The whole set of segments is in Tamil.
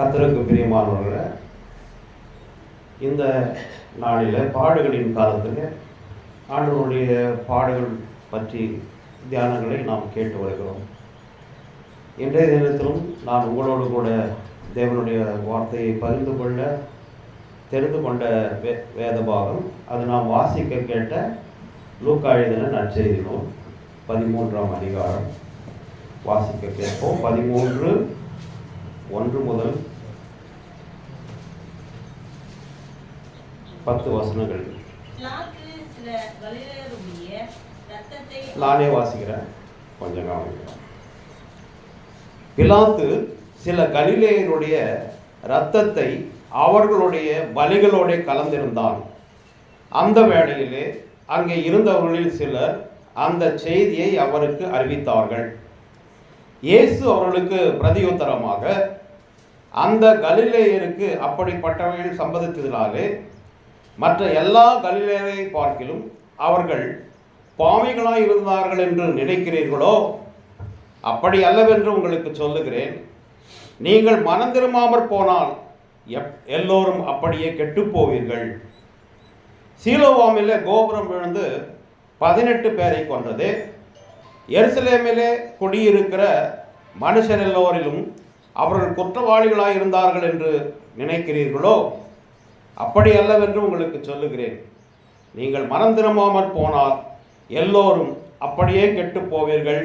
கர்த்தருக்கு பிரியமானவர்களே, இந்த நாளில் பாடுகளின் காலத்தில் ஆண்டவருடைய பாடுகள் பற்றி தியானங்களை நாம் கேட்டு வருகிறோம். இன்றைய தினத்திலும் நான் உங்களோடு கூட தேவனுடைய வார்த்தையை பகிர்ந்து கொள்ள தெரிந்து கொண்ட வேத பாகம், அது நாம் வாசிக்க கேட்ட லூக்கா எழுதின நற்செய்தி நூல் 13ஆம் அதிகாரம் வாசிக்க கேட்போம். 13:1 முதல் 10 வசனங்கள். நானே வாசிக்கிறேன், கொஞ்சம் கவனிக்கிறேன். பிலாத்து சில கலிலேயருடைய இரத்தத்தை அவர்களுடைய பலிகளோடு கலந்திருந்தான். அந்த வேளையிலே அங்கே இருந்தவர்களில் சிலர் அந்த செய்தியை அவருக்கு அறிவித்தார்கள். இயேசு அவர்களுக்கு பிரதியுத்தரமாக, அந்த கலிலேயருக்கு அப்படிப்பட்டவர்கள் சம்பவித்ததினாலே மற்ற எல்லா கலிலேயரை பார்க்கிலும் அவர்கள் பாவிகளாய் இருந்தார்கள் என்று நினைக்கிறீர்களோ? அப்படி அல்லவென்று உங்களுக்கு சொல்லுகிறேன். நீங்கள் மனம் திரும்பாமற் போனால் எல்லோரும் அப்படியே கெட்டுப்போவீர்கள். சீலோவாமிலே கோபுரம் விழுந்து 18 பேரை கொன்றது. எருசலேமிலே குடியிருக்கிற மனுஷர் எல்லோரிலும் அவர்கள் குற்றவாளிகளாய் இருந்தார்கள் என்று நினைக்கிறீர்களோ? அப்படி அல்லவென்று உங்களுக்கு சொல்லுகிறேன். நீங்கள் மனம் திரும்பாமற் போனால் எல்லோரும் அப்படியே கெட்டு போவீர்கள்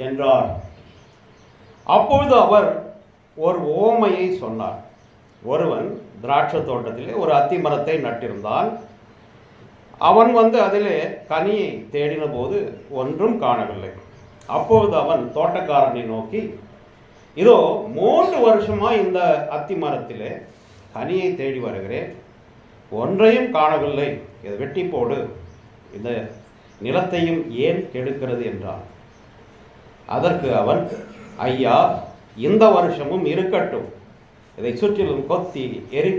என்றார். அப்பொழுது அவர் ஒரு ஓமையை சொன்னார். ஒருவன் திராட்சை தோட்டத்திலே ஒரு அத்தி மரத்தை நட்டிருந்தான். அவன் அதிலே கனியை தேடின போது ஒன்றும் காணவில்லை. அப்பொழுது அவன் தோட்டக்காரனை நோக்கி, இதோ 3 வருஷமாக இந்த அத்தி மரத்திலே கனியை தேடி வருகிறேன், ஒன்றையும் காணவில்லை, இதை வெட்டி போடு, இந்த நிலத்தையும் ஏன் கெடுக்கிறது என்றான். அதற்கு அவன், ஐயா, இந்த வருஷமும் இருக்கட்டும், இதை சுற்றிலும் கொத்தி எரி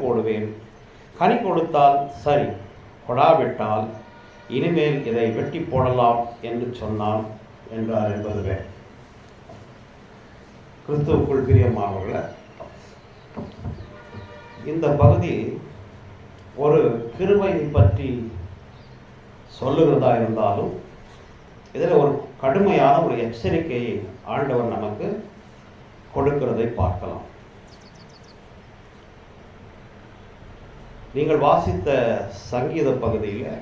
போடுவேன், கனி கொடுத்தால் சரி, கொடாவிட்டால் இனிமேல் இதை வெட்டி போடலாம் என்று சொன்னான் என்றார் என்பதுவே. கிறிஸ்துவுக்குள் பிரியமானவர்களே, இந்த பகுதி ஒரு கிருபையை பற்றி சொல்லுகிறதா இருந்தாலும் இதில் ஒரு கடுமையான ஒரு எச்சரிக்கையை ஆண்டவர் நமக்கு கொடுக்கிறதை பார்க்கலாம். நீங்கள் வாசித்த சங்கீத பகுதியில்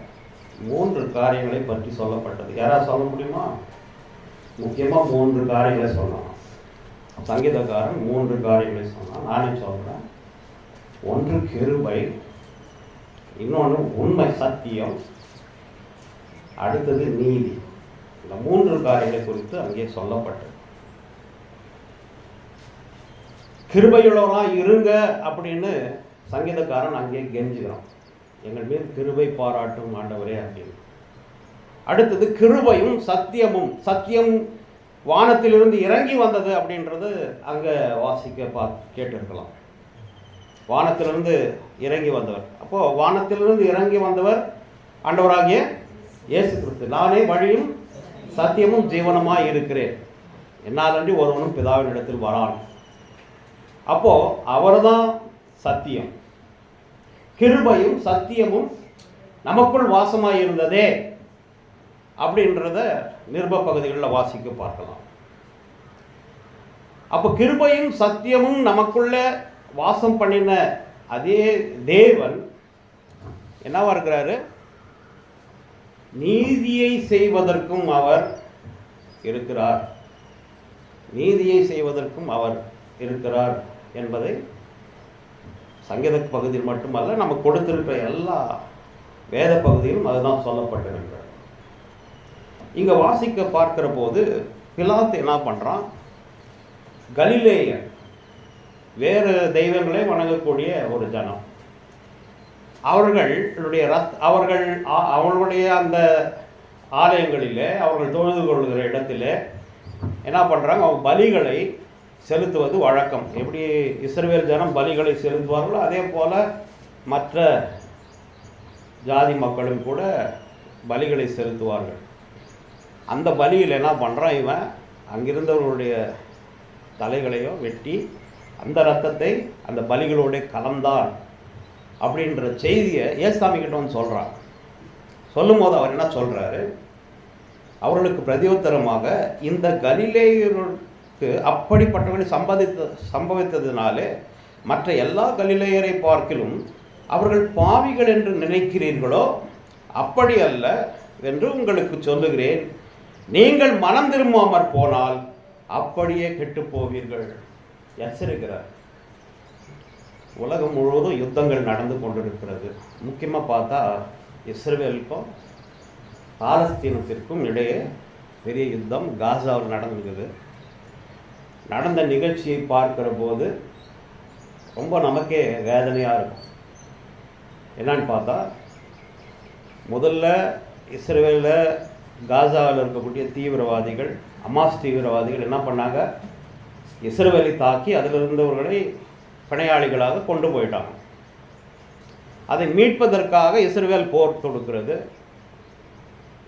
3 காரியங்களை பற்றி சொல்லப்பட்டது. யாராவது சொல்ல முடியுமா? முக்கியமாக 3 காரியங்களை சொன்னான். சங்கீதக்காரன் 3 காரியங்களை சொன்னான். நானே சொல்கிறேன். ஒன்று கிருபை, இன்னொன்று உண்மை சத்தியம், அடுத்தது நீதி. இந்த 3 காரியங்களை குறித்து அங்கே சொல்லப்பட்டது. கிருபையுள்ளவராக இருங்க அப்படின்னு சங்கீதக்காரன் அங்கே கெஞ்சுகிறான், எங்கள் மீது கிருபை பாராட்டும் ஆண்டவரே அப்படின்னு. அடுத்தது கிருபையும் சத்தியமும், சத்தியம் வானத்திலிருந்து இறங்கி வந்தது அப்படின்றது அங்கே வாசிக்க கேட்டிருக்கலாம். வானத்திலிருந்து இறங்கி வந்தவர், அப்போது வானத்திலிருந்து இறங்கி வந்தவர் ஆண்டவராகிய இயேசு கிறிஸ்து. நானே வழியும் சத்தியமும் ஜீவனமாக இருக்கிறேன், என்னாலன்றி ஒருவனும் பிதாவின் இடத்தில் வரான். அப்போது அவர் தான் சத்தியம். கிருபையும் சத்தியமும் நமக்குள் வாசமாக இருந்ததே அப்படின்றத நிருப பகுதிகளில் வாசிக்க பார்க்கலாம். அப்போ கிருபையும் சத்தியமும் நமக்குள்ள வாசம் பண்ணின அதே தேவன் என்னவா இருக்கிறாரு? நீதியை செய்வதற்கும் அவர் இருக்கிறார். நீதியை செய்வதற்கும் அவர் இருக்கிறார் என்பதை சங்கீத பகுதியில் மட்டுமல்ல, நமக்கு கொடுத்திருக்கிற எல்லா வேத பகுதியிலும் அதுதான் சொல்லப்பட்டிருக்கிறது. இங்கே வாசிக்க பார்க்கிற போது பிலாத்து என்ன பண்ணுறான்? கலிலேயர், வேறு தெய்வங்களை வணங்கக்கூடிய ஒரு ஜனம், அவர்களுடைய அந்த ஆலயங்களிலே அவர்கள் தொழுது கொள்கிற இடத்திலே என்ன பண்ணுறாங்க? அவங்க பலிகளை செலுத்துவது வழக்கம். எப்படி இஸ்ரவேல் ஜனம் பலிகளை செலுத்துவார்களோ அதே போல் மற்ற ஜாதி மக்களும் கூட பலிகளை செலுத்துவார்கள். அந்த பலியில் என்ன பண்ணுறான்? இவன் அங்கிருந்தவர்களுடைய தலைகளையோ வெட்டி அந்த ரத்தத்தை அந்த பலிகளோட கலந்தான் அப்படின்ற செய்தியை ஏசாமி கிட்ட வந்து சொல்கிறான். சொல்லும் போது அவர் என்ன சொல்கிறாரு, அவர்களுக்கு பிரதியுத்தரமாக, இந்த கலிலேயருக்கு அப்படிப்பட்டவர்கள் சம்பவித்ததினாலே மற்ற எல்லா கலிலேயரை பார்க்கிலும் அவர்கள் பாவிகள் என்று நினைக்கிறீர்களோ? அப்படி அல்ல என்று உங்களுக்கு சொல்லுகிறேன். நீங்கள் மனம் திரும்பாமற் போனால் அப்படியே கெட்டு போவீர்கள். எச்சரிக்கிறார். உலகம் முழுவதும் யுத்தங்கள் நடந்து கொண்டிருக்கிறது. முக்கியமாக பார்த்தா இஸ்ரவேலுக்கும் பாலஸ்தீனத்திற்கும் இடையே பெரிய யுத்தம் காசாவில் நடந்துருக்குது. நடந்த நிகழ்ச்சியை பார்க்கிற போது ரொம்ப நமக்கே வேதனையாக இருக்கும். என்னன்னு பார்த்தா, முதல்ல இஸ்ரவேலில் காசாவில் இருக்கக்கூடிய தீவிரவாதிகள், அமாஸ் தீவிரவாதிகள் என்ன பண்ணாங்க, இஸ்ரவேலை தாக்கி அதில் இருந்தவர்களை பிணையாளிகளாக கொண்டு போயிட்டாங்க. அதை மீட்பதற்காக இஸ்ரவேல் போர் தொடுக்கிறது.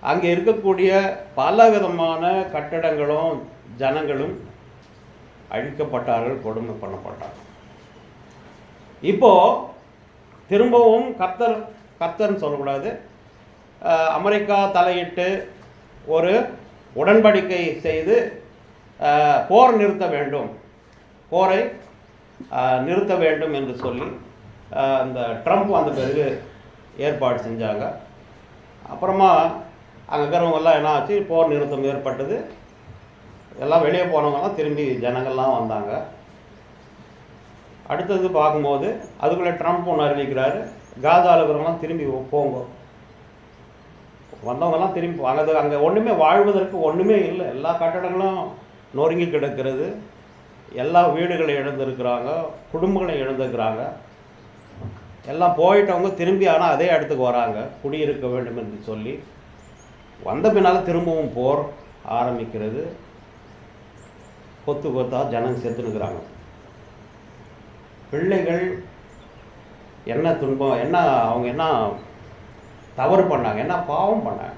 அங்கே இருக்கக்கூடிய பல விதமான கட்டடங்களும் ஜனங்களும் அழிக்கப்பட்டார்கள், கொடுமை பண்ணப்பட்டார்கள். இப்போது திரும்பவும் கர்த்தர்னு சொல்லக்கூடாது, அமெரிக்கா தலையிட்டு ஒரு உடன்படிக்கை செய்து போர் நிறுத்த வேண்டும், போரை நிறுத்த வேண்டும் என்று சொல்லி அந்த ட்ரம்ப் வந்த பிறகு ஏற்பாடு செஞ்சாங்க. அப்புறமா அங்கே இருக்கிறவங்கெல்லாம் என்ன ஆச்சு, போர் நிறுத்தம் ஏற்பட்டது. எல்லாம் வெளியே போனவங்கலாம் திரும்பி ஜனங்கள்லாம் வந்தாங்க. அடுத்தது பார்க்கும்போது அதுக்குள்ளே ட்ரம்ப் ஒன்று அறிவிக்கிறாரு, காசாவில் இருக்கிறவங்களாம் திரும்பி போங்க. வந்தவங்கெல்லாம் திரும்பி அங்கே ஒன்றுமே வாழ்வதற்கு ஒன்றுமே இல்லை. எல்லா கட்டடங்களும் நொறுங்கி கிடக்கிறது. எல்லா வீடுகளை இழந்திருக்கிறாங்க, குடும்பங்களை இழந்திருக்கிறாங்க. எல்லாம் போயிட்டவங்க திரும்பி ஆனால் அதே இடத்துக்கு வராங்க, குடியிருக்க வேண்டும் என்று சொல்லி. வந்த பின்னால் திரும்பவும் போர் ஆரம்பிக்கிறது. கொத்து கொத்தா ஜனங்க செத்துனுக்குறாங்க. பிள்ளைகள் என்ன துன்பம், என்ன அவங்க என்ன தவறு பண்ணாங்க, என்ன பாவம் பண்ணாங்க?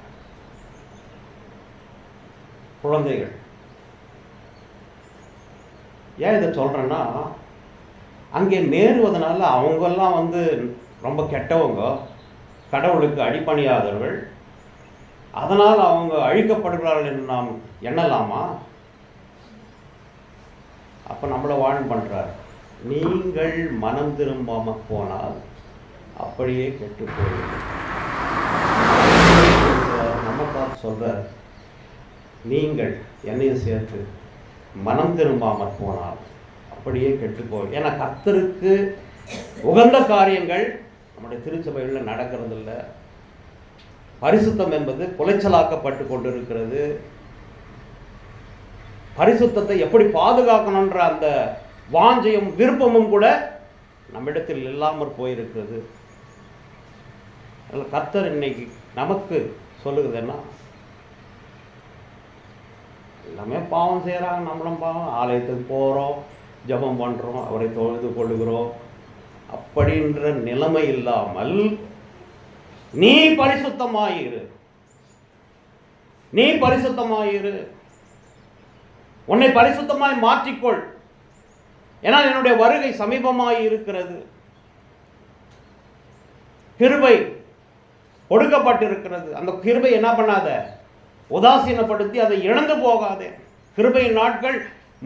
குழந்தைகள். ஏன் இதை சொல்கிறேன்னா, அங்கே நேருவதனால அவங்கெல்லாம் ரொம்ப கெட்டவங்க, கடவுளுக்கு அடிப்பணியாதவர்கள், அதனால் அவங்க அழிக்கப்படுகிறார்கள் என்று நாம் எண்ணலாமா? அப்போ நம்மளை வார்ன் பண்ணுறார், நீங்கள் மனம் திரும்பாமல் போனால் அப்படியே கெட்டு போவீர்கள். நம்ம பார்த்து சொல்கிறார், நீங்கள் என்னையும் சேர்த்து மனம் திரும்பாமல் போனால் அப்படியே கெட்டு போவீங்க. ஏன்னா கர்த்தருக்கு உகந்த காரியங்கள் நம்முடைய திருச்சபைகளில் நடக்கிறதில்ல. பரிசுத்தம் என்பது குலைச்சலாக்கப்பட்டு கொண்டிருக்கிறது. பரிசுத்தத்தை எப்படி பாதுகாக்கணுன்ற அந்த வாஞ்சையும் விருப்பமும் கூட நம்மிடத்தில் இல்லாமல் போயிருக்கிறது. கர்த்தர் இன்னைக்கு நமக்கு சொல்லுகிறதுன்னா, எல்லாமே பாவம் செய்கிறாங்க, நம்மளும் பாவம். ஆலயத்துக்கு போகிறோம், ஜபம் பண்ணுறோம், அவரை தொழுது கொள்ளுகிறோம். அப்படின்ற நிலைமை இல்லாமல் நீ பரிசுத்தமாயிரு, நீ பரிசுத்தமாயிரு, உன்னை பரிசுத்தமாய் மாற்றிக்கொள். ஏன்னா என்னுடைய வருகை சமீபமாய் இருக்கிறது. கிருபை கொடுக்கப்பட்டிருக்கிறது. அந்த கிருபை என்ன பண்ணாத, உதாசீனப்படுத்தி அதை இழந்து போகாதே. கிருபையின் நாட்கள்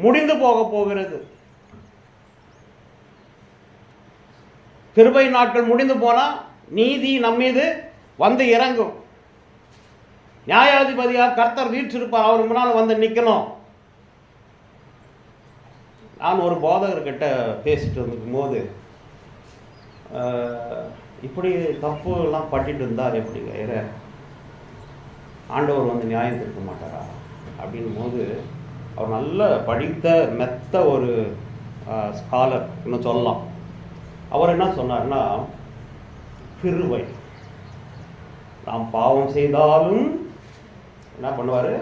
முடிந்து போக போகிறது. கிருபை நாட்கள் முடிந்து போனால் நீதி நம்மீது வந்து இறங்கும். நியாயாதிபதியாக கர்த்தர் வீற்றிருப்பார், அவர் முன்னால் வந்து நிற்கணும். நான் ஒரு போதகர்கிட்ட பேசிட்டு இருக்கும் போது, இப்படி தப்பு எல்லாம் பட்டிட்டு இருந்தால் எப்படி ஆண்டவர் வந்து நியாயம் திருக்க மாட்டாரா அப்படின் போது, அவர் நல்ல படித்த மெத்த ஒரு ஸ்காலர் இன்னும் சொல்லலாம். அவர் என்ன சொன்னார்னா, கிருபை, நாம் பாவம் செய்தாலும் என்ன பண்ணுவார்,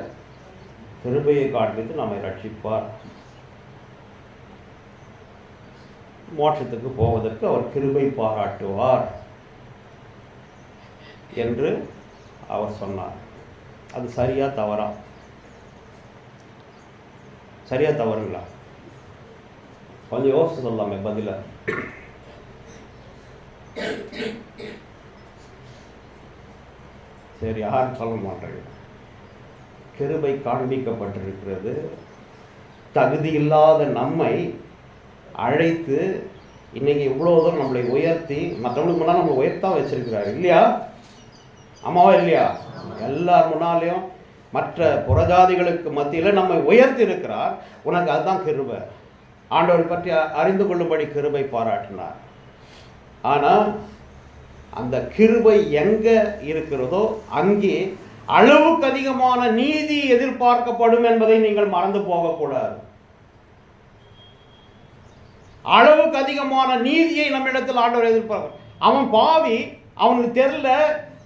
கிருபையை காண்பித்து நம்மை ரட்சிப்பார். மோட்சத்துக்கு போவதற்கு அவர் கிருபை பாராட்டுவார் என்று அவர் சொன்னார். அது சரியா தவறா? சரியா தவறுங்களா? கொஞ்சம் யோசிச்சு சொல்லலாமே பதில. சரி, யாரும் சொல்ல மாட்டேங்க. கிருபை காண்பிக்கப்பட்டிருக்கிறது. தகுதி இல்லாத நம்மை அழைத்து இன்னைக்கு இவ்வளோ தூரம் நம்மளை உயர்த்தி, மற்றவங்களுக்கு முன்னால் நம்மளை உயர்த்தா வச்சிருக்கிறாரு இல்லையா? ஆமாவா இல்லையா? எல்லார் முன்னாலேயும் மற்ற புறஜாதிகளுக்கு மத்தியில் நம்மை உயர்த்தி இருக்கிறார். உனக்கு அதுதான் கிருபை. ஆண்டவரை பற்றி அறிந்து கொள்ளும்படி கிருபை பாராட்டினார். ஆனால் அந்த கிருபை எங்கே இருக்கிறதோ அங்கே அளவுக்கு அதிகமான நீதி எதிர்பார்க்கப்படும் என்பதை நீங்கள் மறந்து போகக்கூடாது. அளவுக்கு அதிகமான நீதியை நம்மிடத்தில் ஆண்டவர் எதிர்பார்க்க. அவன் பாவி, அவனுக்கு தெரியல,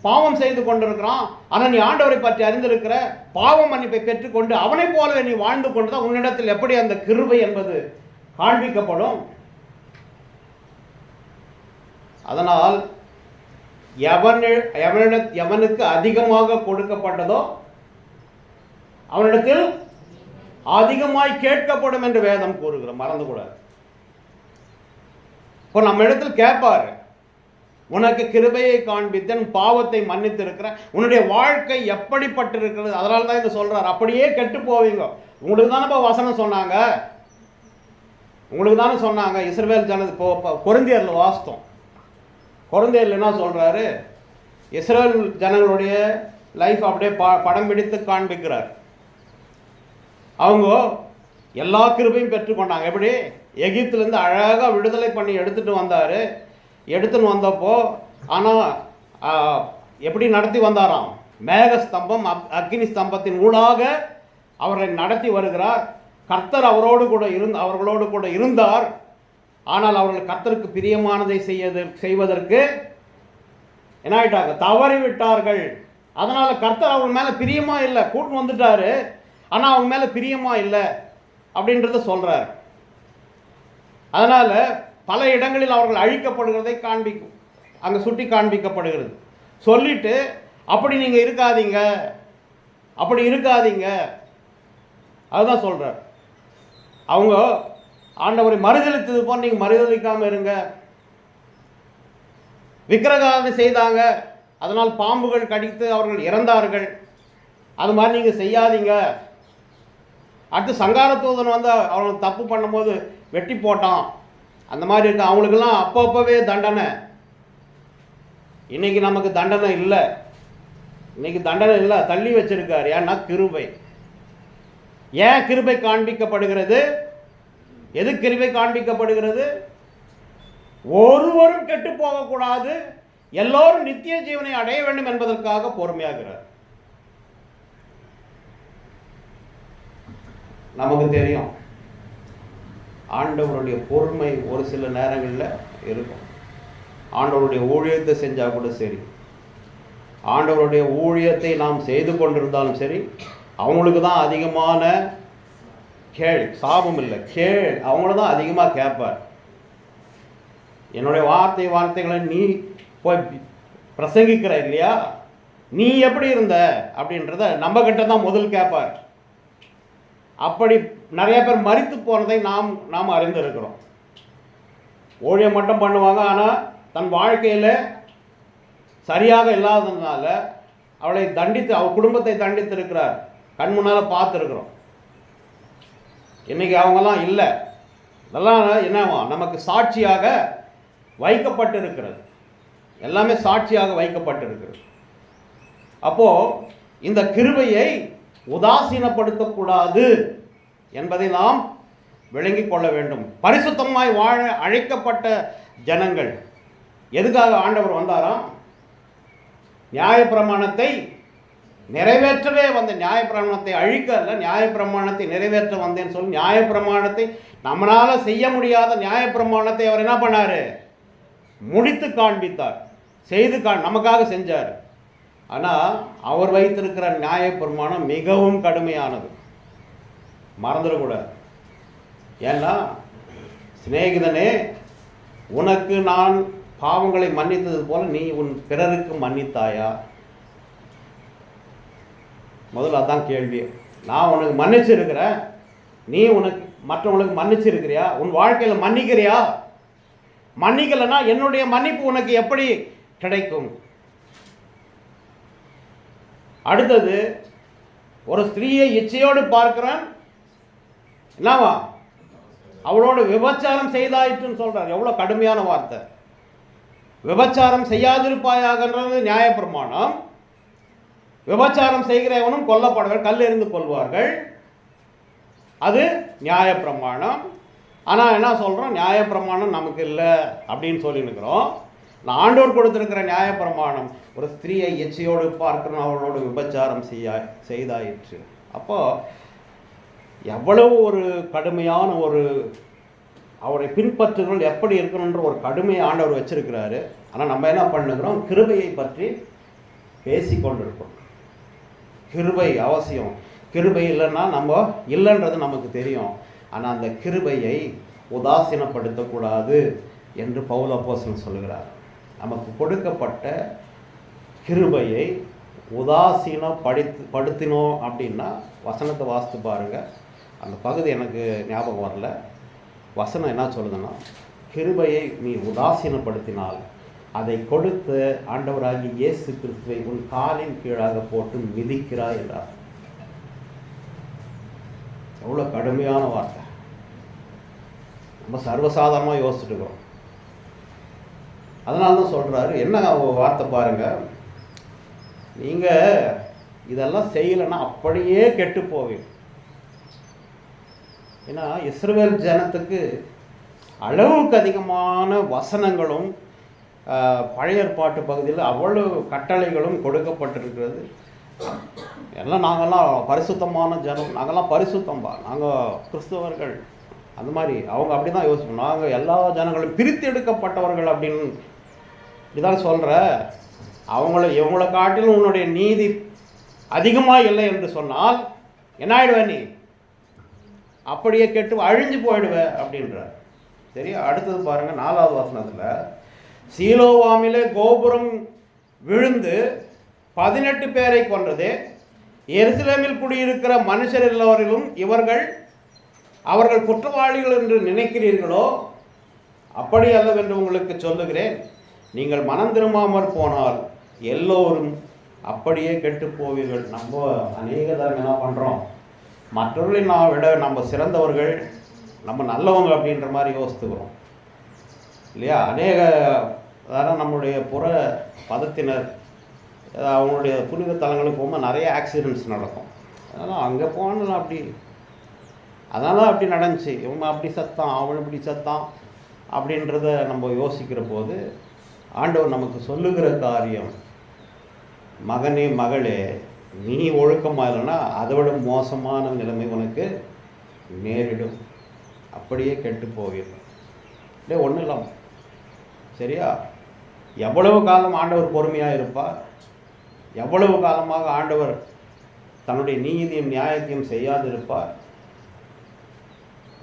பாவம் செய்து கொண்டிருக்கிறான். ஆனால் நீ ஆண்டவரை பற்றி அறிந்திருக்கிற, பாவ மன்னிப்பை பெற்றுக்கொண்டு அவனை போலவே நீ வாழ்ந்து கொண்டுதான் உன்னிடத்தில் எப்படி அந்த கிருபை என்பது காண்பிக்கப்படும். அதனால் எவனுக்கு அதிகமாக கொடுக்கப்பட்டதோ அவனிடத்தில் அதிகமாய் கேட்கப்படும் என்று வேதம் கூறுகிற. மறந்துக்கூடாது. இப்போ நம்ம இடத்தில் கேட்பாரு, உனக்கு கிருபையை காண்பித்தன், பாவத்தை மன்னித்திருக்கிற, உன்னுடைய வாழ்க்கை எப்படிப்பட்டிருக்கிறது. அதனால தான் இதை சொல்றார். அப்படியே கெட்டு போவீங்க. உங்களுக்கு தானே வசனம் சொன்னாங்க, உங்களுக்கு தானே சொன்னாங்க. இஸ்ரவேல் ஜனது கொரிந்தியரில் வாஸ்தம். கொரிந்தியரில் என்ன சொல்றாரு? இஸ்ரவேல் ஜனங்களுடைய லைஃப் அப்படியே படம் பிடித்து காண்பிக்கிறார். அவங்க எல்லா கிருபையும் பெற்றுக்கொண்டாங்க. எப்படி? எகிப்திலேருந்து அழகாக விடுதலை பண்ணி எடுத்துன்னு வந்தப்போ, ஆனால் எப்படி நடத்தி வந்தாராம்? மேக ஸ்தம்பம், அக்னி ஸ்தம்பத்தின் ஊடாக அவரை நடத்தி வருகிறார். கர்த்தர் அவர்களோடு கூட இருந்தார். ஆனால் அவர்கள் கர்த்தருக்கு பிரியமானதை செய்வதற்கு என்ன ஆயிட்டாங்க? தவறிவிட்டார்கள். அதனால் கர்த்தர் அவங்க மேலே பிரியமாக இல்லை. கூட்டு வந்துட்டாரு, ஆனால் அவங்க மேலே பிரியமாக இல்லை அப்படின்றத சொல்கிறார். அதனால் பல இடங்களில் அவர்கள் அழிக்கப்படுகிறதை அங்கே சுட்டி காண்பிக்கப்படுகிறது. சொல்லிட்டு அப்படி நீங்கள் இருக்காதீங்க அதுதான் சொல்கிறார். அவங்க ஆண்டவரை மறுதலித்தது போல் நீங்கள் மறுதலிக்காமல் இருங்க. விக்கிரகாராதனை செய்தாங்க, அதனால் பாம்புகள் கடித்து அவர்கள் இறந்தார்கள். அது மாதிரி நீங்கள் செய்யாதீங்க. அடுத்து சங்காரத்தூதன் வந்து அவனுக்கு தப்பு பண்ணும்போது வெட்டி போட்டான். அந்த மாதிரி இருக்கு. அவங்களுக்கெல்லாம் அப்பப்பவே தண்டனை. இன்னைக்கு நமக்கு தண்டனை இல்லை. தள்ளி வச்சிருக்கார். ஏன்னா கிருபை. ஏன் கிருபை காண்பிக்கப்படுகிறது? எது கிருபை காண்பிக்கப்படுகிறது? ஒருவரும் கெட்டு போகக்கூடாது, எல்லோரும் நித்திய ஜீவனை அடைய வேண்டும் என்பதற்காக பொறுமையாகிறார். நமக்கு தெரியும் ஆண்டவருடைய பொறுமை ஒரு சில நேரங்களில் இருக்கும். ஆண்டவருடைய ஊழியத்தை செஞ்சால் கூட சரி, ஆண்டவருடைய ஊழியத்தை நாம் செய்து கொண்டிருந்தாலும் சரி, அவங்களுக்கு தான் அதிகமான சாபம் இல்லை, அவங்கள தான் அதிகமாக கேட்பார். என்னுடைய வார்த்தைகளை நீ போய் பிரசங்கிக்கிற இல்லையா, நீ எப்படி இருந்த அப்படின்றத நம்ம கிட்ட தான் முதல் கேட்பார். அப்படி நிறைய பேர் மரித்து போனதை நாம் அறிந்திருக்கிறோம். ஊழியம் மட்டும் பண்ணுவாங்க, ஆனால் தன் வாழ்க்கையில் சரியாக இல்லாததுனால அவளை தண்டித்து, அவள் குடும்பத்தை தண்டித்து இருக்கிறார். கண் முன்னால் பார்த்துருக்குறோம். இன்னைக்கு அவங்கெல்லாம் இல்லை. அதெல்லாம் என்னவா நமக்கு சாட்சியாக வைக்கப்பட்டு இருக்கிறது. எல்லாமே சாட்சியாக வைக்கப்பட்டிருக்கிறது. அப்போது இந்த கிருபையை உதாசீனப்படுத்தக்கூடாது என்பதை நாம் விளங்கிக் கொள்ள வேண்டும். பரிசுத்தமாய் வாழ அழைக்கப்பட்ட ஜனங்கள் எதுக்காக ஆண்டவர் வந்தாராம்? நியாயப்பிரமாணத்தை நிறைவேற்றவே வந்த. நியாயப்பிரமாணத்தை அழிக்க அல்ல, நியாயப்பிரமாணத்தை நிறைவேற்ற வந்தேன்னு சொல்லி நியாயப்பிரமாணத்தை நம்மளால் செய்ய முடியாத நியாயப்பிரமாணத்தை அவர் என்ன பண்ணார்? முடித்து காண்பித்தார், செய்து நமக்காக செஞ்சார். ஆனால் அவர் வைத்திருக்கிற நியாயப்பிரமாணம் மிகவும் கடுமையானது, மறந்துடக்கூடாது. ஏன்னா சிநேகிதனே, உனக்கு நான் பாவங்களை மன்னித்தது போல நீ உன் பிறருக்கு மன்னித்தாயா? முதல்ல அதான் கேள்வி. நான் உனக்கு மன்னிச்சிருக்கிறேன், நீ உனக்கு மற்றவங்களுக்கு மன்னிச்சிருக்கிறியா? உன் வாழ்க்கையில் மன்னிக்கிறியா? மன்னிக்கலைன்னா என்னுடைய மன்னிப்பு உனக்கு எப்படி கிடைக்கும்? அடுத்தது, ஒரு ஸ்திரீயை இச்சையோடு பார்க்கிறான், என்னவா? அவளோடு விபச்சாரம் செய்தாயிற்றுன்னு சொல்றார். எவ்வளவு கடுமையான வார்த்தை! விபச்சாரம் செய்யாதிருப்பாயாகன்றது நியாயப்பிரமாணம். விபச்சாரம் செய்கிறவனும் கொல்லப்படுவார்கள், கல்லெறிந்து கொள்வார்கள். அது நியாயப்பிரமாணம். ஆனால் என்ன சொல்கிறோம்? நியாயப்பிரமாணம் நமக்கு இல்லை அப்படின்னு சொல்லியிருக்கிறோம். ஆண்டவர் கொடுத்திருக்கிற நியாயப்பிரமாணம், ஒரு ஸ்திரீயை எச்சையோடு பார்க்கணும், அவளோடு விபச்சாரம் செய்தாயிற்று. அப்போ எவ்வளவு ஒரு கடுமையான ஒரு அவருடைய பின்பற்றுதல் எப்படி இருக்கணுன்ற ஒரு கடுமையை ஆண்டவர் வச்சிருக்கிறாரு. ஆனால் நம்ம என்ன பண்ணுகிறோம்? கிருபையை பற்றி பேசிக்கொண்டிருக்கோம். கிருபை அவசியம். கிருபை இல்லைன்னா நம்ம இல்லைன்றது நமக்கு தெரியும். ஆனால் அந்த கிருபையை உதாசீனப்படுத்தக்கூடாது என்று பவுல் அப்போஸ்தலன் சொல்கிறார். நமக்கு கொடுக்கப்பட்ட கிருபையை உதாசீனப்படுத்தினோம் அப்படின்னா, வசனத்தை வாசித்து பாருங்கள். அந்த பகுதி எனக்கு ஞாபகம் வரல. வசனம் என்ன சொல்லுதுன்னா, கிருபையை நீ உதாசீனப்படுத்தினால் அதை கொடுத்து ஆண்டவராகி இயேசு கிறிஸ்துவை உன் காலின் கீழாக போட்டு மிதிக்கிறாய் என்றார். எவ்வளோ கடுமையான வார்த்தை! நம்ம சர்வசாதாரணமாக யோசிச்சுட்டு இருக்கிறோம். அதனால தான் சொல்கிறாரு, என்ன வார்த்தை பாருங்கள், நீங்கள் இதெல்லாம் செய்யலைன்னா அப்படியே கெட்டு போவீங்க. ஏன்னா இஸ்ரவேல் ஜனத்துக்கு அளவுக்கு அதிகமான வசனங்களும் பழைய ஏற்பாட்டு பகுதியில் அவ்வளவு கட்டளைகளும் கொடுக்கப்பட்டிருக்கிறது. எல்லாம் நாங்கள்லாம் பரிசுத்தமான ஜனம், நாங்கள்லாம் பரிசுத்தம்பா, நாங்கள் கிறிஸ்தவர்கள், அந்த மாதிரி அவங்க அப்படி தான் யோசிப்போம். நாங்கள் எல்லா ஜனங்களும் பிரித்து எடுக்கப்பட்டவர்கள் அப்படின்னு இப்படிதான் சொல்கிற. இவங்களை காட்டிலும் உன்னுடைய நீதி அதிகமாக இல்லை என்று சொன்னால் என்ன ஆயிடுவ? நீ அப்படியே கெட்டு அழிஞ்சு போயிடுவ அப்படின்ற. சரி, அடுத்தது பாருங்கள், 4வது வசனத்தில், சீலோவாமிலே கோபுரம் விழுந்து 18 பேரை கொன்றது. எருசலேமில் குடியிருக்கிற மனுஷர் எல்லோரிலும் அவர்கள் குற்றவாளிகள் என்று நினைக்கிறீர்களோ? அப்படி அல்லவென்று உங்களுக்கு சொல்லுகிறேன். நீங்கள் மனம் திரும்பாமற் போனால் எல்லோரும் அப்படியே கெட்டு போவீர்கள். நம்ம அநேக தரம் என்ன பண்ணுறோம்? மற்றவர்களை நான் விட நம்ம சிறந்தவர்கள், நம்ம நல்லவங்க அப்படின்ற மாதிரி யோசித்துக்கிறோம் இல்லையா? அநேக நம்முடைய புற பதத்தினர் அவங்களுடைய புனித தலங்களுக்கு போகும்போது நிறைய ஆக்சிடெண்ட்ஸ் நடக்கும். அதனால் அங்கே போனால் அதனால் அப்படி நடந்துச்சு, இவங்க அப்படி சத்தான், அவன் இப்படி சத்தான் அப்படின்றத நம்ம யோசிக்கிற போது ஆண்டவர் நமக்கு சொல்லுகிற காரியம், மகனே மகளே, நீ ஒழுக்கமாக இல்லைன்னா அதை விட மோசமான நிலைமை உனக்கு நேரிடும், அப்படியே கெட்டு போவீர்கள். இல்லை ஒன்றும் இல்லாமல் சரியா? எவ்வளவு காலம் ஆண்டவர் பொறுமையாக இருப்பார்? எவ்வளவு காலமாக ஆண்டவர் தன்னுடைய நீதியும் நியாயத்தையும் செய்யாதிருப்பார்?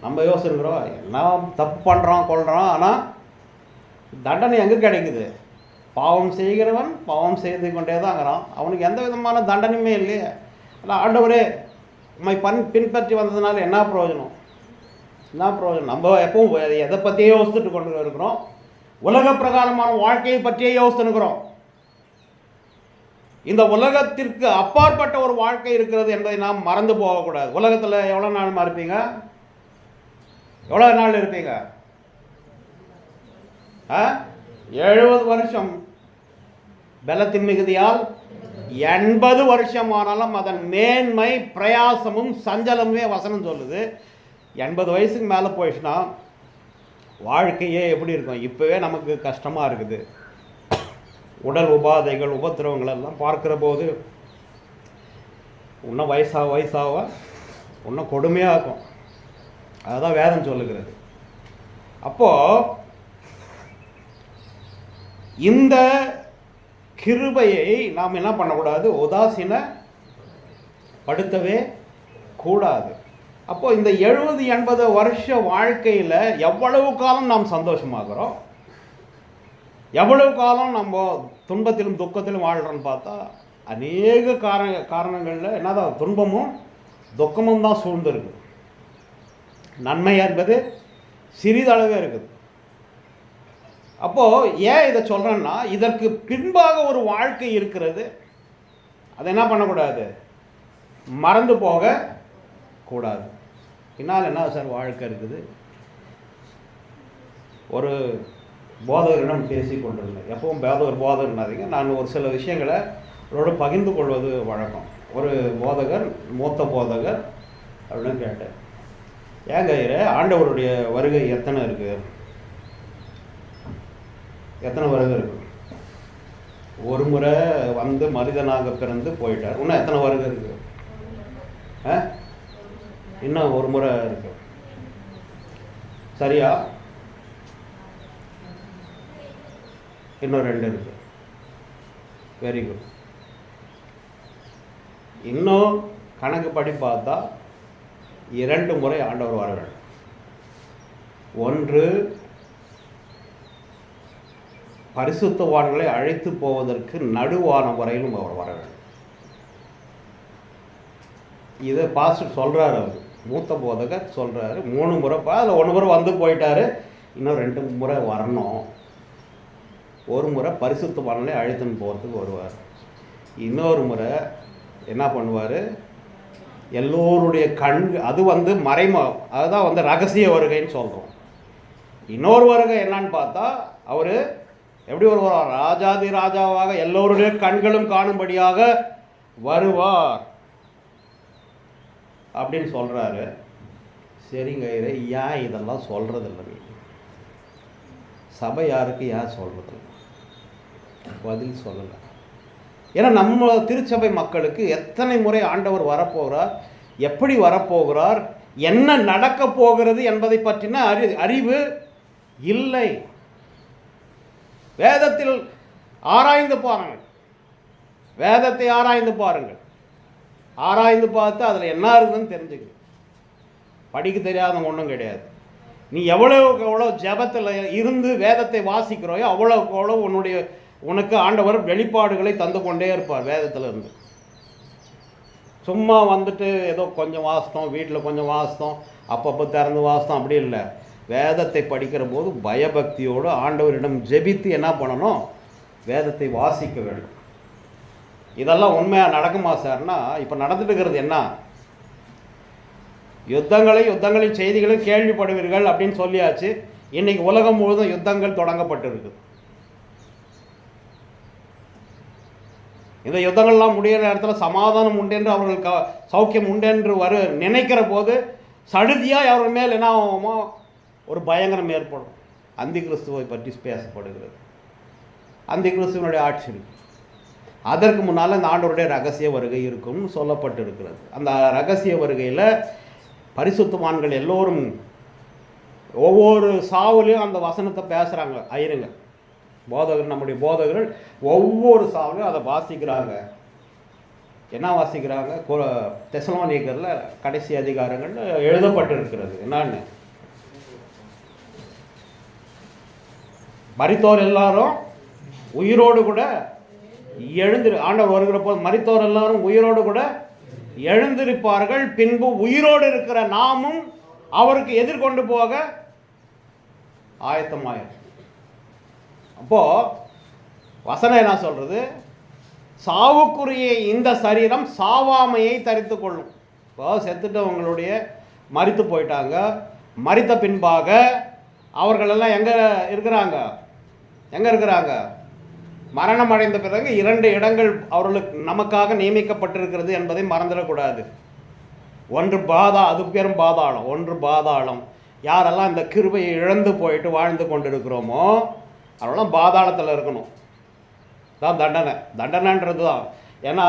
நம்ம யோசிக்கிறோம், எல்லாம் தப்பு பண்ணுறோம் கொள்கிறோம், ஆனால் தண்டனை எங்கே கிடைக்குது? பாவம் செய்கிறவன் பாவம் செய்து கொண்டே தாங்கிறான், அவனுக்கு எந்த விதமான தண்டனையுமே இல்லையே. ஆனால் ஆண்டவரே உண்மை பின்பற்றி வந்ததுனால என்ன பிரயோஜனம்? நம்ம எப்பவும் எதை பற்றியே யோசித்துட்டு கொண்டு இருக்கிறோம்? உலக பிரகாரமான வாழ்க்கையை பற்றியே யோசித்துருக்கிறோம். இந்த உலகத்திற்கு அப்பாற்பட்ட ஒரு வாழ்க்கை இருக்கிறது என்பதை நாம் மறந்து போகக்கூடாது. உலகத்தில் எவ்வளோ நாள் இருப்பீங்க? எவ்வளோ நாள் இருப்பீங்க? 70 வருஷம். பலத்தின் மிகுதியால் 80 வருஷம் ஆனாலும் அதன் மேன்மை பிரயாசமும் சஞ்சலமுமே வசனம் சொல்லுது. 80 வயசுக்கு மேலே போயிடுச்சுன்னா வாழ்க்கையே எப்படி இருக்கும்? இப்போவே நமக்கு கஷ்டமாக இருக்குது. உடல் உபாதைகள் உபத்திரவங்கள் எல்லாம் பார்க்குற போது இன்னும் வயசாக இன்னும் கொடுமையாக இருக்கும். அதுதான் வேதம் சொல்லுகிறது. அப்போது இந்த கிருபையை நாம் என்ன பண்ணக்கூடாது? உதாசீனப்படுத்தவே கூடாது. அப்போது இந்த 70-80 வருஷ வாழ்க்கையில் எவ்வளவு காலம் நாம் சந்தோஷமாகிறோம், எவ்வளவு காலம் நம்ம துன்பத்திலும் துக்கத்திலும் வாழ்கிறோன்னு பார்த்தா அநேக காரணங்களில் என்னதான் துன்பமும் துக்கமும் தான் சூழ்ந்துருக்கு. நன்மை என்பது சிறிதளவே இருக்குது. அப்போது ஏன் இதை சொல்கிறேன்னா, இதற்கு பின்பாக ஒரு வாழ்க்கை இருக்கிறது. அதை என்ன பண்ணக்கூடாது, மறந்து போக கூடாது. பின்னால் என்ன சார் வாழ்க்கை இருக்குது? ஒரு போதகரிடம் பேசி கொண்டிருந்தேன். எப்பவும் போதகர்னாதீங்க, நான் ஒரு சில விஷயங்களை அவரோடு பகிர்ந்து கொள்வது வழக்கம். ஒரு போதகர், மூத்த போதகர் அப்படின்னு கேட்டேன், ஏங்க ஆண்டவருடைய வருகை எத்தனை இருக்குது? எத்தனை வருகை இருக்கு? ஒரு முறை வந்து மனிதனாக பிறந்து போயிட்டார், இன்னும் எத்தனை வருகை இருக்கு? இன்னும் ஒரு முறை இருக்கு. சரியா? இன்னும் 2 இருக்கு. Very good. இன்னும் கணக்கு படி பார்த்தா 2 முறை ஆண்டவர் வர வேண்டும். ஒன்று, பரிசுத்தவான்களை அழைத்து போவதற்கு நடுவானம் வரையிலும் அவர் வர வேண்டும். இதை பாஸ்டர் சொல்கிறார், அவர் மூத்த போதகர் சொல்கிறாரு. 3 முறை, அதில் 1 முறை வந்து போயிட்டாரு, இன்னும் 2 முறை வரணும். 1 முறை பரிசுத்தவான்களை அழைத்துன்னு போகிறதுக்கு வருவார். இன்னொரு முறை என்ன பண்ணுவார், எல்லோருடைய அது வந்து அதுதான் வந்து ரகசிய வருகைன்னு சொல்கிறோம். இன்னொரு வருகை என்னன்னு பார்த்தா, அவர் எப்படி வருவார்? ராஜாதி ராஜாவாக எல்லோருடைய கண்களும் காணும்படியாக வருவார் அப்படின்னு சொல்கிறாரு. சரிங்க, ஏன் இதெல்லாம் சொல்கிறதில்ல? நீ சபை யாருக்கு ஏன் சொல்கிறதில்ல? பதில் சொல்லலை. ஏன்னா நம்ம திருச்சபை மக்களுக்கு எத்தனை முறை ஆண்டவர் வரப்போகிறார், எப்படி வரப்போகிறார், என்ன நடக்க போகிறது என்பதை பற்றின அறிவு இல்லை. வேதத்தில் ஆராய்ந்து பாருங்கள், வேதத்தை ஆராய்ந்து பாருங்கள். ஆராய்ந்து பார்த்து அதில் என்ன இருக்குதுன்னு தெரிஞ்சுக்கணும். படிக்க தெரியாதவங்க ஒன்றும் கிடையாது. நீ எவ்வளோக்கு எவ்வளோ ஜெபத்தில் இருந்து வேதத்தை வாசிக்கிறோயோ அவ்வளோக்கு எவ்வளோ உனக்கு ஆண்டவர் வெளிப்பாடுகளை தந்து கொண்டே இருப்பார். வேதத்தில் இருந்து சும்மா வந்துட்டு ஏதோ கொஞ்சம் வாசித்தோம், வீட்டில் கொஞ்சம் வாசித்தோம், அப்பப்போ திறந்து வாசித்தோம், அப்படி இல்லை. வேதத்தை படிக்கிற போது பயபக்தியோடு ஆண்டவரிடம் ஜெபித்து என்ன பண்ணணும்? வேதத்தை வாசிக்க வேண்டும். இதெல்லாம் உண்மையாக நடக்குமா சார்னா, இப்போ நடந்துட்டு இருக்கிறது என்ன? யுத்தங்களின் செய்திகளும் கேள்விப்படுவீர்கள் அப்படின்னு சொல்லியாச்சு. இன்னைக்கு உலகம் முழுவதும் யுத்தங்கள் தொடங்கப்பட்டிருக்கு. இந்த யுத்தங்கள்லாம் முடிகிற நேரத்தில் சமாதானம் உண்டென்று அவர்கள் சௌக்கியம் உண்டென்று நினைக்கிற போது சடுதியாக அவர்கள் மேல் என்ன ஆகுமோ, ஒரு பயங்கரம் ஏற்படும். அந்தி கிறிஸ்துவை பற்றி பேசப்படுகிறது. அந்தி கிறிஸ்துவனுடைய ஆட்சி இருக்கு. அதற்கு முன்னால் இந்த ஆண்டவருடைய ரகசிய வருகை இருக்கும்னு சொல்லப்பட்டிருக்கிறது. அந்த ரகசிய வருகையில் பரிசுத்தவான்கள் எல்லோரும் ஒவ்வொரு சாவுலையும் அந்த வசனத்தை பேசுகிறாங்க. ஐயருங்க போதகர், நம்முடைய போதகர்கள் ஒவ்வொரு சாவுலையும் அதை வாசிக்கிறாங்க. என்ன வாசிக்கிறாங்க? தெசலோனிக்கரில் கடைசி அதிகாரங்கள் எழுதப்பட்டிருக்கிறது. என்னன்னு? மரித்தோர் எல்லாரும் உயிரோடு கூட ஆண்டவர் வருகிற போது மரித்தோர் எல்லாரும் உயிரோடு கூட எழுந்திருப்பார்கள். பின்பு உயிரோடு இருக்கிற நாமும் அவருக்கு எதிர்கொண்டு போக ஆயத்தமாயிரும். அப்போ வசனம் என்ன சொல்றது? சாவுக்குரிய இந்த சரீரம் சாவாமையை தரித்து கொள்ளும். இப்போ செத்துட்டவங்களுடைய மரித்து போயிட்டாங்க, மரித்த பின்பாக அவர்களெல்லாம் எங்கே இருக்கிறாங்க? மரணம் அடைந்த பிறகு 2 இடங்கள் அவர்களுக்கு நமக்காக நியமிக்கப்பட்டிருக்கிறது என்பதை மறந்துடக்கூடாது. ஒன்று அது பேரும் பாதாளம். ஒன்று பாதாளம். யாரெல்லாம் இந்த கிருபையை இழந்து போயிட்டு வாழ்ந்து கொண்டிருக்கிறோமோ அவரெல்லாம் பாதாளத்தில் இருக்கணும். தான் தண்டனைன்றது தான். ஏன்னா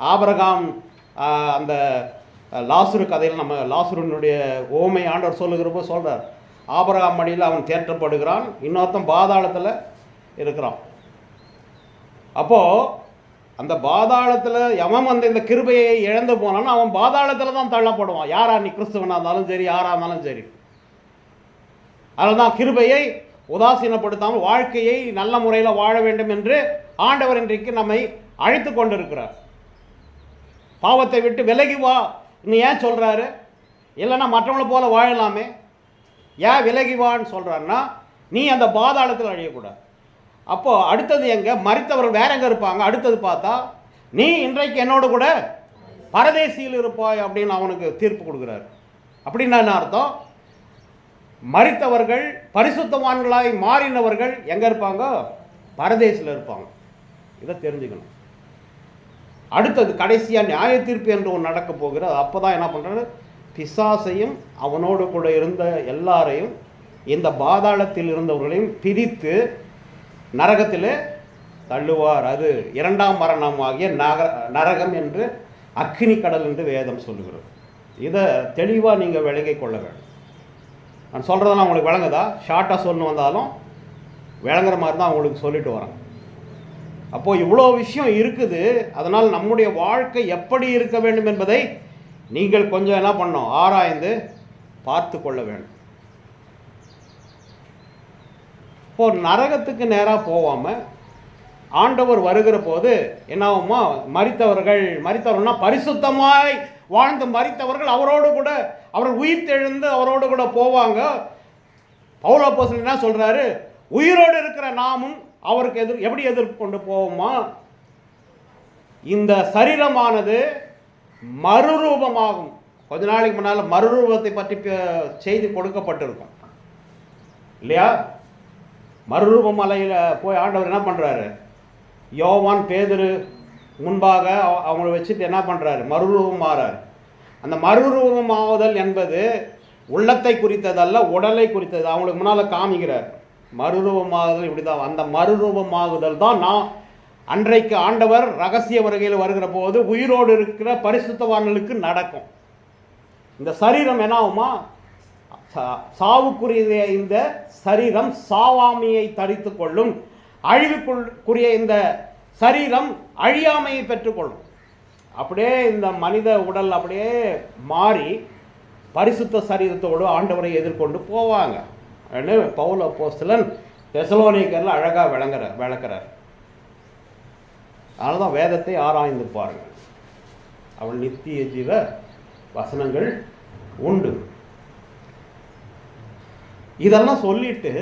ஆபிரகாம் அந்த லாசுரு கதையில் நம்ம லாசுருனுடைய ஓமை ஆண்டவர் சொல்லுகிறப்போ சொல்கிறார், ஆபிரகாம் மடியில் அவன் தேற்றப்படுகிறான், இன்னொருத்தன் பாதாளத்தில் இருக்கிறான். அப்போது அந்த பாதாளத்தில் எவன் வந்து இந்த கிருபையை இழந்து போனான்னு அவன் பாதாளத்தில் தான் தள்ளப்படுவான். யாரா நீ கிறிஸ்துவனாக இருந்தாலும் சரி, யாராக இருந்தாலும் சரி. அதில் தான் கிருபையை உதாசீனப்படுத்தாமல் வாழ்க்கையை நல்ல முறையில் வாழ வேண்டும் என்று ஆண்டவர் இன்றைக்கு நம்மை அழைத்து கொண்டிருக்கிறார். பாவத்தை விட்டு விலகி வா. இன்னும் ஏன் சொல்கிறாரு? இல்லைன்னா மற்றவங்கள போல வாழலாமே. ஏன் விலகிவான்னு சொல்கிறான்னா, நீ அந்த பாதாளத்தில் அழியக்கூடாது. அப்போது அடுத்தது எங்கே? மரித்தவர்கள் வேற எங்கே இருப்பாங்க? அடுத்தது பார்த்தா, நீ இன்றைக்கு என்னோடு கூட பரதேசியில் இருப்பாய் அப்படின்னு அவனுக்கு தீர்ப்பு கொடுக்குறாரு. அப்படின்னா என்ன அர்த்தம்? மரித்தவர்கள் பரிசுத்தவான்களாய் மாறினவர்கள் எங்கே இருப்பாங்க? பரதேசில் இருப்பாங்க. இதை தெரிஞ்சுக்கணும். அடுத்தது கடைசியாக நியாய தீர்ப்பு என்று ஒன்று நடக்க போகிறது. அப்போ தான் என்ன பண்ணுறாரு? பிசாசையும் அவனோடு கூட இருந்த எல்லாரையும், இந்த பாதாளத்தில் இருந்தவர்களையும் பிரித்து நரகத்தில் தள்ளுவார். அது இரண்டாம் மரணமாகிய நரகம் என்று, அக்கினி கடல் என்று வேதம் சொல்லுகிறது. இதை தெளிவாக நீங்கள் விளங்கி கொள்ள வேண்டும். நான் சொல்கிறதெல்லாம் உங்களுக்கு விளங்குதா? ஷார்ட்டாக சொல்லணும் வந்தாலும் விளங்குற மாதிரி தான் உங்களுக்கு சொல்லிட்டு வரேன். அப்போது இவ்வளோ விஷயம் இருக்குது. அதனால் நம்முடைய வாழ்க்கை எப்படி இருக்க வேண்டும் என்பதை நீங்கள் கொஞ்சம் என்ன பண்ணணும்? ஆராய்ந்து பார்த்து கொள்ள வேண்டும். இப்போது நரகத்துக்கு நேராக போகாமல் ஆண்டவர் வருகிற போது என்னாகுமா? மரித்தவர்கள்னா பரிசுத்தமாய் வாழ்ந்து மரித்தவர்கள் அவரோடு கூட, அவர்கள் உயிர் தெழுந்து அவரோடு கூட போவாங்க. பவுல் அப்போஸ்தலன் என்ன சொல்கிறாரு? உயிரோடு இருக்கிற நாமும் அவருக்கு எப்படி எதிர்ப்பு கொண்டு போவோமா? இந்த சரீரமானது மறுரூபமாகும். கொஞ்ச நாளைக்கு முன்னால் மறுரூபத்தை பற்றி செய்தி கொடுக்கப்பட்டிருக்கும் இல்லையா? மறுரூப மலையில் போய் ஆண்டவர் என்ன பண்ணுறாரு? யோவான் பேதுரு முன்பாக அவங்கள வச்சுட்டு என்ன பண்ணுறாரு? மறுரூபம் மாறார். அந்த மறுரூபமாகுதல் என்பது உள்ளத்தை குறித்ததல்ல, உடலை குறித்தது. அவங்களுக்கு முன்னால் காமிக்கிறார். மறுரூபமாகுதல் இப்படி தான். அந்த மறுரூபமாகுதல் தான் நான் அன்றைக்கு ஆண்டவர் ரகசிய வருகையில் வருகிற போது உயிரோடு இருக்கிற பரிசுத்தவான்களுக்கு நடக்கும். இந்த சரீரம் என்ன ஆகுமா? சாவுக்குரிய இந்த சரீரம் சாவாமையை தரித்து கொள்ளும். அழிவுக்குரிய இந்த சரீரம் அழியாமையை பெற்றுக்கொள்ளும். அப்படியே இந்த மனித உடல் அப்படியே மாறி பரிசுத்த சரீரத்தோடு ஆண்டவரை எதிர்கொண்டு போவாங்க. பவுல் அப்போஸ்தலன் தெசலோனிக்கரில் அழகாக விளக்குறார். அதனால தான் வேதத்தை ஆராய்ந்து பாருங்கள். அவள் நித்திய ஜீவ வசனங்கள் உண்டு. இதெல்லாம் சொல்லிட்டு,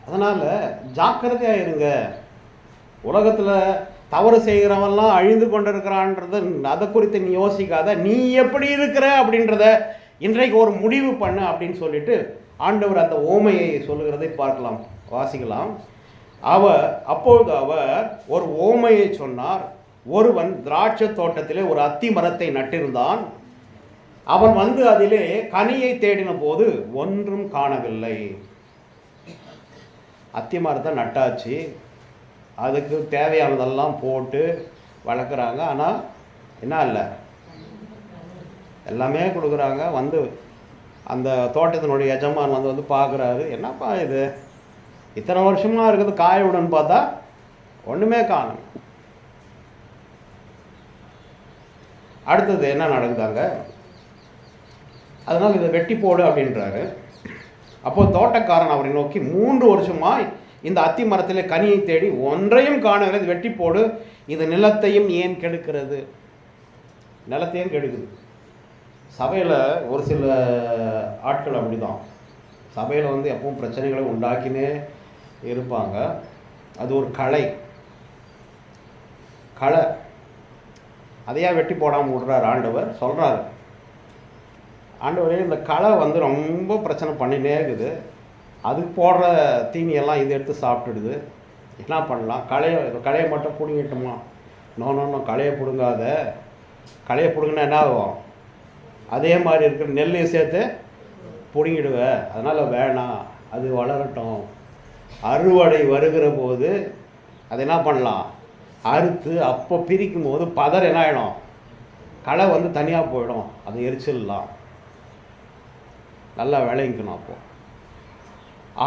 அதனால் ஜாக்கிரதையாக இருங்க. உலகத்தில் தவறு செய்கிறவெல்லாம் அழிந்து கொண்டிருக்கிறான்றது அதை குறித்து நீ யோசிக்காத. நீ எப்படி இருக்கிற அப்படின்றத இன்றைக்கு ஒரு முடிவு பண்ணு அப்படின்னு சொல்லிட்டு ஆண்டவர் அந்த ஓமையை சொல்லுகிறதை பார்க்கலாம், வாசிக்கலாம். அப்பொழுது அவர் ஒரு ஓமையை சொன்னார். ஒருவன் திராட்சை தோட்டத்திலே ஒரு அத்தி மரத்தை நட்டிருந்தான். அவன் வந்து அதிலே கனியை தேடின போது ஒன்றும் காணவில்லை. அத்தி மரத்தை நட்டாச்சு, அதுக்கு தேவையானதெல்லாம் போட்டு வளர்க்குறாங்க. ஆனால் என்ன இல்லை, எல்லாமே கொடுக்குறாங்க. வந்து அந்த தோட்டத்தினுடைய எஜமான் வந்து பார்க்குறாரு. என்னப்பா இது, இத்தனை வருஷமாக இருக்குது, காயவுடன்னு பார்த்தா ஒன்றுமே காணும். அடுத்தது என்ன நடக்குதாங்க? அதனால் இதை வெட்டி போடு அப்படின்றாரு. அப்போது தோட்டக்காரன் அவரை நோக்கி, 3 வருஷமாக இந்த அத்தி மரத்தில் கனியை தேடி ஒன்றையும் காணவில்லை, இது வெட்டி போடு, இது நிலத்தையும் ஏன் கெடுக்கிறது? நிலத்தையும் கெடுக்குது. சபையில் ஒரு சில ஆட்கள் அப்படி தான். சபையில் வந்து எப்பவும் பிரச்சனைகளை உண்டாக்கினே இருப்பாங்க. அது ஒரு கலை. அதையா வெட்டி போடாமல் விடுறாரு ஆண்டவர். சொல்கிறாரு, ஆண்டவரே இந்த களை வந்து ரொம்ப பிரச்சனை பண்ணினே இருக்குது, அதுக்கு போடுற தீனியெல்லாம் இது எடுத்து சாப்பிட்டுடுது, என்ன பண்ணலாம்? களையை மட்டும் பிடுங்கிட்டோமா? நோ, களையை பிடுங்காத. களையை பிடுங்கினா என்ன ஆகும்? அதே மாதிரி இருக்கிற நெல்லையை சேர்த்து பிடுங்கிடுவேன். அதனால் வேணாம், அது வளரட்டும். அறுவடை வருகிற போது அதை என்ன பண்ணலாம்? அறுத்து அப்போ பிரிக்கும் போது பதர் என்ன ஆகிடும்? களை வந்து தனியாக போயிடும், அதை எரிச்சிடலாம். நல்லா விளைவிக்கணும். அப்போது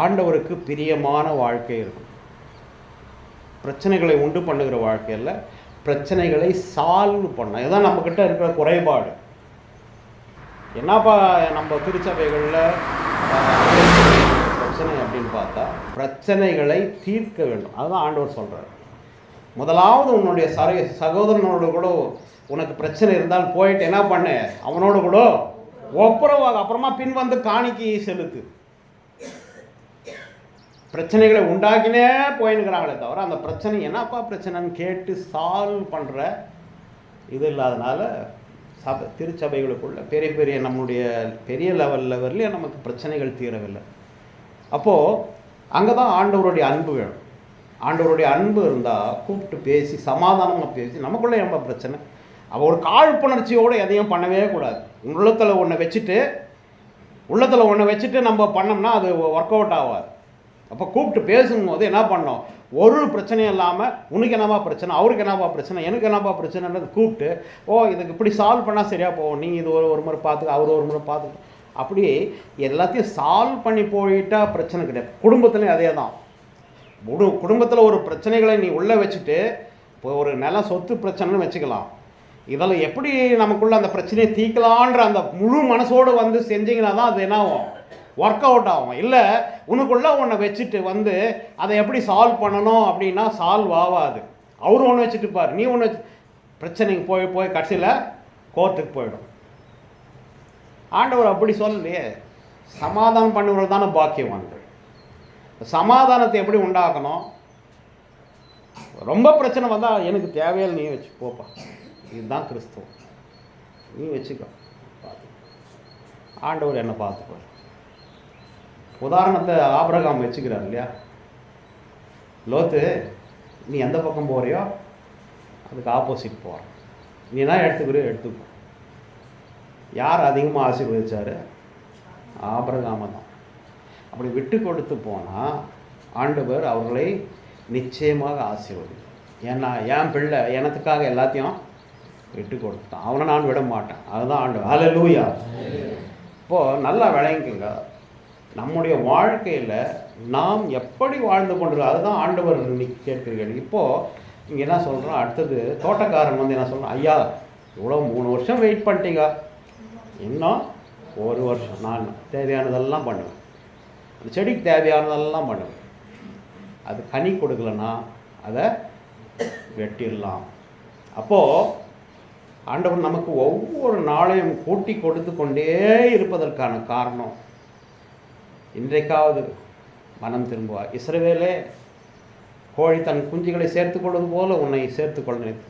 ஆண்டவருக்கு பிரியமான வாழ்க்கை இருக்கும். பிரச்சனைகளை உண்டு பண்ணுகிற வாழ்க்கையில் பிரச்சனைகளை சால்வ் பண்ண, இதுதான் நம்மக்கிட்ட இருக்கிற குறைபாடு. என்னப்பா நம்ம திருச்சபைகளில் பிரச்சனை அப்படின்னு பார்த்தா, பிரச்சனைகளை தீர்க்க வேண்டும். அதுதான் ஆண்டவர் சொல்கிறார். முதலாவது உன்னுடைய சகோதரனோடு கூட உனக்கு பிரச்சனை இருந்தால் போயிட்டு என்ன பண்ணு? அவனோடு கூட ஒப்புரவாக அப்புறமா பின் வந்து காணிக்கை செலுத்து. பிரச்சனைகளை உண்டாக்கினே போயின்னுக்கிறாங்களே தவிர அந்த பிரச்சனை என்னப்பா பிரச்சனைன்னு கேட்டு சால்வ் பண்ணுற இது இல்லாதனால திருச்சபைகளுக்குள்ள பெரிய பெரிய நம்மளுடைய பெரிய லெவல்லையே நமக்கு பிரச்சனைகள் தீரவில்லை. அப்போது அங்கே தான் ஆண்டவருடைய அன்பு வேணும். ஆண்டவருடைய அன்பு இருந்தால் கூப்பிட்டு பேசி சமாதானமாக பேசி நமக்குள்ளே ரொம்ப பிரச்சனை அவள் ஒரு காழ்ப்புணர்ச்சியோடு எதையும் பண்ணவே கூடாது. உள்ளத்தில் ஒன்றை வச்சுட்டு நம்ம பண்ணோம்னா அது ஒர்க் அவுட் ஆகாது. அப்போ கூப்பிட்டு பேசும்போது என்ன பண்ணோம், ஒரு பிரச்சனையும் இல்லாமல் உனக்கு என்னப்பா பிரச்சனை, அவருக்கு என்னப்பா பிரச்சனை, எனக்கு என்னப்பா பிரச்சனைன்றது கூப்பிட்டு இதுக்கு இப்படி சால்வ் பண்ணால் சரியாக போகும், நீ இது ஒரு முறை பார்த்துக்க, அவர் ஒரு முறை பார்த்துக்க, அப்படி எல்லாத்தையும் சால்வ் பண்ணி போயிட்டால் பிரச்சனை கிடையாது. குடும்பத்துலேயும் அதே தான். குடும்பத்தில் ஒரு பிரச்சனைகளை நீ உள்ளே வச்சுட்டு இப்போ ஒரு நிலம் சொத்து பிரச்சனைன்னு வச்சுக்கலாம். இதெல்லாம் எப்படி நமக்குள்ளே அந்த பிரச்சனையை தீர்க்கலான்ற அந்த முழு மனசோடு வந்து செஞ்சிங்கன்னா தான் அது என்ன ஆகும், ஒர்க் அவுட் ஆகும். இல்லை உனக்குள்ளே ஒன்றை வச்சுட்டு அதை எப்படி சால்வ் பண்ணணும் அப்படின்னா சால்வ் ஆகாது. அவரு ஒன்று வச்சுட்டு பார், நீ ஒன்று பிரச்சனைக்கு போய் கடைசியில் கோர்ட்டுக்கு போயிடும். ஆண்டவர் அப்படி சொல்லலையே. சமாதானம் பண்ணுவது தானே பாக்கியவான்கள். சமாதானத்தை எப்படி உண்டாக்கணும்? ரொம்ப பிரச்சனை வந்தால் எனக்கு தேவையில்லை, நீ வச்சு போப்பா, இதுதான் கிறிஸ்துவம், நீ வச்சுக்கோ, பார்த்து ஆண்டவர் என்னை பார்த்துப்பார். உதாரணத்தை ஆபிரகாம் வச்சுக்கிறார் இல்லையா. லோத்து நீ எந்த பக்கம் போகிறியோ அதுக்கு ஆப்போசிட் போகிறான், நீ என்ன எடுத்துக்கோ. யார் அதிகமாக ஆசீர்வதிச்சார்? ஆபிரகாமை தான். அப்படி விட்டு கொடுத்து போனால் ஆண்டவர் அவர்களை நிச்சயமாக ஆசீர்வதிக்கும். ஏன்னா என் பிள்ளை எனத்துக்காக எல்லாத்தையும் விட்டு கொடுத்தான், அவனை நான் விட மாட்டேன். அதுதான் ஆண்டவர். ஹல்லேலூயா. இப்போது நல்லா விளங்கிக்கங்க, நம்முடைய வாழ்க்கையில் நாம் எப்படி வாழ்ந்து கொண்டிருக்கோம் அதுதான் ஆண்டவர் இன்னைக்கு கேட்குறீங்க. இப்போது இங்கே என்ன சொல்கிறோம், அடுத்தது தோட்டக்காரன் என்ன சொல்கிறான், ஐயா இவ்வளோ 3 வருஷம் வெயிட் பண்ணிட்டீங்க, இன்னும் 1 வருஷம் நான் தேவையானதெல்லாம் பண்ணுவேன், அந்த செடிக்கு தேவையானதெல்லாம் பண்ணுவேன், அது கனி கொடுக்கலன்னா அதை வெட்டிடலாம். அப்போது ஆண்டவர் நமக்கு ஒவ்வொரு நாளையும் கூட்டி கொடுத்து கொண்டே இருப்பதற்கான காரணம், இன்றைக்காவது மனம் திரும்புவா. இஸ்ரவேலே கோழி தன் குஞ்சுகளை சேர்த்து கொள்வது போல உன்னை சேர்த்து கொள்ளும்.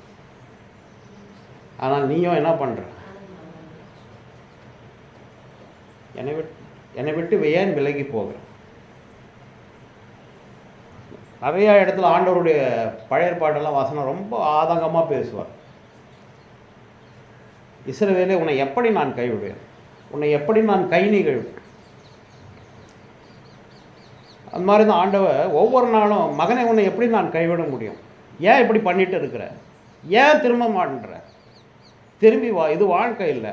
ஆனால் நீயும் என்ன பண்ணுற, என்னை விட்டு ஏன் விலகி போகிற? நிறையா இடத்துல ஆண்டவருடைய பழைய பாட்டெல்லாம் வாசனை ரொம்ப ஆதங்கமாக பேசுவார். இஸ்ரவேலே உன்னை எப்படி நான் கைவிடுவேன், உன்னை எப்படி நான் கை நிகழ்வேன். அந்த மாதிரி தான் ஆண்டவர் ஒவ்வொரு நாளும் மகனை உன்னை எப்படி நான் கைவிட முடியும், ஏன் இப்படி பண்ணிட்டு இருக்கிற, ஏன் திரும்ப மாட்டேன்ற, திரும்பி வா, இது வாழ்க்கை இல்லை.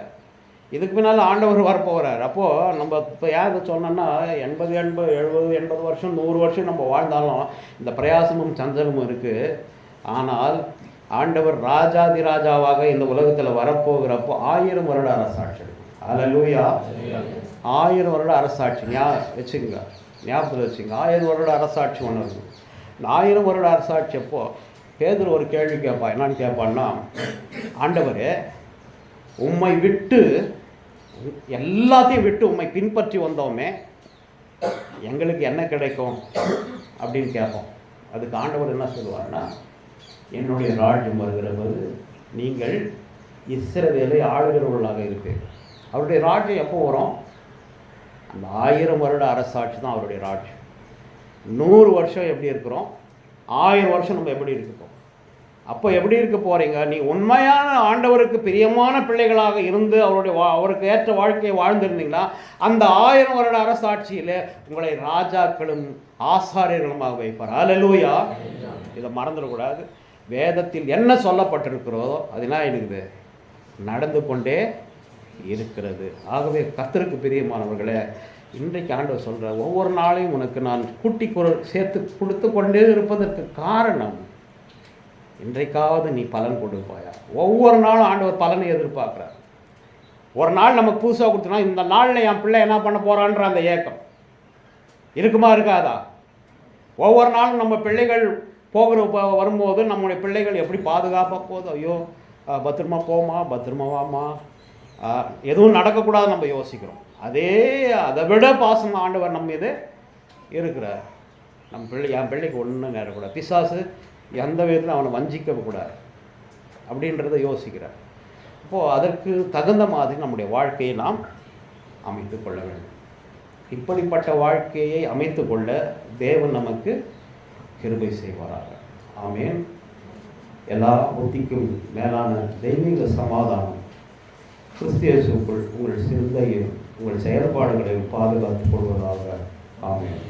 இதுக்கு பின்னால் ஆண்டவர் வரப்போகிறார். அப்போது நம்ம இப்போ ஏன் இதை சொன்னோன்னா 80 70 வருஷம் 100 வருஷம் நம்ம வாழ்ந்தாலும் இந்த பிரயாசமும் சஞ்சலமும் இருக்குது. ஆனால் ஆண்டவர் ராஜாதி ராஜாவாக இந்த உலகத்தில் வரப்போகிறப்போ 1000 வருட அரசாட்சி. ஹல்லேலூயா. 1000 வருட அரசாட்சி வச்சுங்க, ஞாபகத்தில் வச்சுங்க. 1000 வருட அரசாட்சி ஒன்று இருக்கும். இந்த 1000 வருட அரசாட்சி அப்போ பேதுரு ஒரு கேள்வி கேட்பான். என்னான்னு கேட்பான்னா, ஆண்டவர் உம்மை விட்டு எல்லாத்தையும் விட்டு உம்மை பின்பற்றி வந்தோமே, எங்களுக்கு என்ன கிடைக்கும் அப்படின்னு கேட்போம். அதுக்கு ஆண்டவர் என்ன சொல்லுவார்னா, என்னுடைய ராஜ்யம் வருகிறபோது நீங்கள் இஸ்ரவேலை ஆளுகிறவர்களாக இருப்பீர்கள். அவருடைய ராஜ்யம் எப்போ வரும்? அந்த 1000 வருட அரசாட்சி தான் அவருடைய ராஜ்யம். 100 வருஷம் எப்படி இருக்கிறோம், 1000 வருஷம் நம்ம எப்படி இருக்கோம். அப்போ எப்படி இருக்க போகிறீங்க? நீ உண்மையான ஆண்டவருக்கு பிரியமான பிள்ளைகளாக இருந்து அவருக்கு ஏற்ற வாழ்க்கையை வாழ்ந்திருந்தீங்கன்னா அந்த 1000 வருட அரசாட்சியில் உங்களை ராஜாக்களும் ஆசாரியர்களுமாக வைப்பார். ஹல்லேலூயா. இதை மறந்துடக்கூடாது. வேதத்தில் என்ன சொல்லப்பட்டிருக்கிறதோ அதெல்லாம் இருக்குது, நடந்து கொண்டே இருக்கிறது. ஆகவே கர்த்தருக்கு பிரியமானவர்களே, இன்றைக்கு ஆண்டவர் சொல்கிற ஒவ்வொரு நாளையும் உனக்கு நான் கூட்டி சேர்த்து கொடுத்து கொண்டே இருப்பதற்கு காரணம், இன்றைக்காவது நீ பலன் கொடுப்பாயா. ஒவ்வொரு நாளும் ஆண்டவர் பலனை எதிர்பார்க்குறார். ஒரு நாள் நமக்கு புதுசாக கொடுத்தோன்னா இந்த நாளில் என் பிள்ளை என்ன பண்ண போகிறான்ற அந்த ஏக்கம் இருக்குமா இருக்காதா? ஒவ்வொரு நாளும் நம்ம பிள்ளைகள் வரும்போது நம்முடைய பிள்ளைகள் எப்படி பாதுகாப்பாக போகுது, ஐயோ பத்திரமா போமா, பத்திரமா வாமா, எதுவும் நடக்கக்கூடாது நம்ம யோசிக்கிறோம். அதை விட பாசம் ஆண்டவர் நம்ம மீது இருக்கிறார். என் பிள்ளைக்கு ஒன்றும் நேரக்கூடாது, பிசாசு எந்த விதத்தில் அவனை வஞ்சிக்கக்கூடாது அப்படின்றத யோசிக்கிறார். அப்போது அதற்கு தகுந்த மாதிரி நம்முடைய வாழ்க்கையை நாம் அமைத்து கொள்ள வேண்டும். இப்படிப்பட்ட வாழ்க்கையை அமைத்து கொள்ள தேவன் நமக்கு கிருபை செய்வாராக. ஆமென். எல்லா புத்திக்கும் மேலான தெய்வீக சமாதானம் கிறிஸ்து இயேசுவுக்குள் உங்கள் சிந்தையும் உங்கள் செயல்பாடுகளையும் பாதுகாத்துக் கொள்வதாக. ஆமென்.